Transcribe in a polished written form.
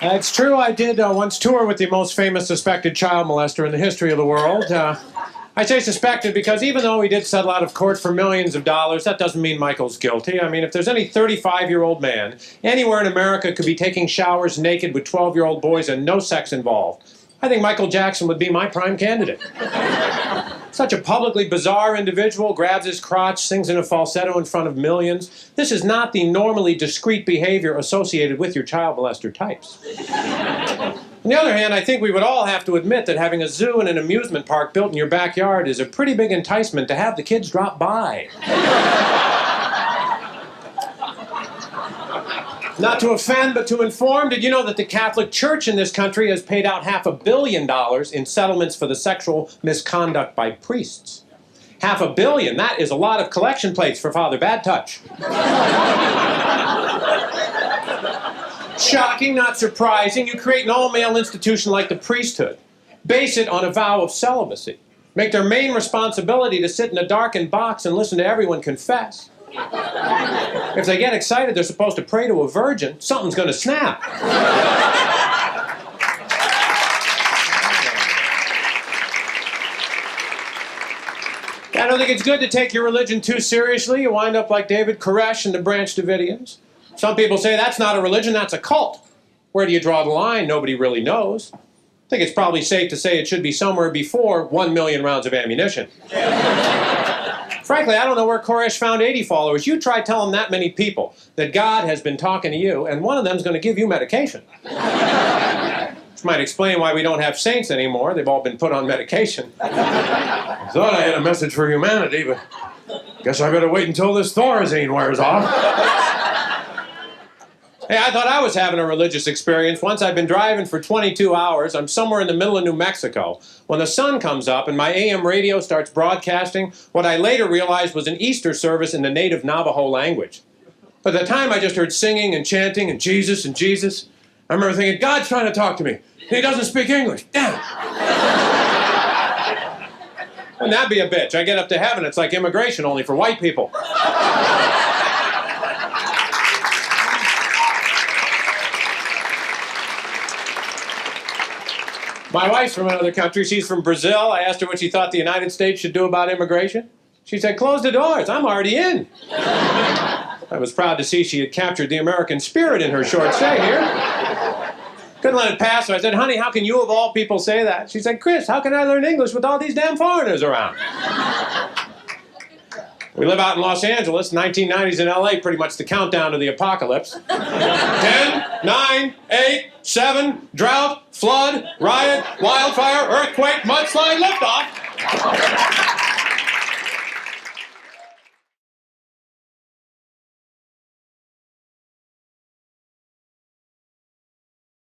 It's true, I did once tour with the most famous suspected child molester in the history of the world. I say suspected because even though he did settle out of court for millions of dollars, that doesn't mean Michael's guilty. I mean, if there's any 35-year-old man anywhere in America could be taking showers naked with 12-year-old boys and no sex involved, I think Michael Jackson would be my prime candidate. Such a publicly bizarre individual, grabs his crotch, sings in a falsetto in front of millions. This is not the normally discreet behavior associated with your child molester types. On the other hand, I think we would all have to admit that having a zoo and an amusement park built in your backyard is a pretty big enticement to have the kids drop by. Not to offend, but to inform, did you know that the Catholic Church in this country has paid out $500 million in settlements for the sexual misconduct by priests? $500 million, that is a lot of collection plates for Father Bad Touch. Shocking, not surprising, you create an all-male institution like the priesthood. Base it on a vow of celibacy. Make their main responsibility to sit in a darkened box and listen to everyone confess. If they get excited, they're supposed to pray to a virgin. Something's going to snap. I don't think it's good to take your religion too seriously. You wind up like David Koresh and the Branch Davidians. Some people say that's not a religion, that's a cult. Where do you draw the line? Nobody really knows. I think it's probably safe to say it should be somewhere before 1 million rounds of ammunition. Frankly, I don't know where Koresh found 80 followers. You try telling that many people that God has been talking to you, and one of them's going to give you medication. Which might explain why we don't have saints anymore. They've all been put on medication. I thought I had a message for humanity, but guess I better wait until this Thorazine wears off. Hey, I thought I was having a religious experience. Once I've been driving for 22 hours. I'm somewhere in the middle of New Mexico. When the sun comes up and my AM radio starts broadcasting what I later realized was an Easter service in the native Navajo language. By the time I just heard singing and chanting and Jesus and Jesus, I remember thinking, God's trying to talk to me. He doesn't speak English. Damn it. Wouldn't that be a bitch? I get up to heaven, it's like immigration only for white people. My wife's from another country. She's from Brazil. I asked her what she thought the United States should do about immigration. She said, close the doors. I'm already in. I was proud to see she had captured the American spirit in her short stay here. Couldn't let it pass, so I said, honey, how can you of all people say that? She said, Chris, how can I learn English with all these damn foreigners around? We live out in Los Angeles, 1990s in LA, pretty much the countdown to the apocalypse. 10, 9, 8, 7, drought, flood, riot, wildfire, earthquake, mudslide, liftoff.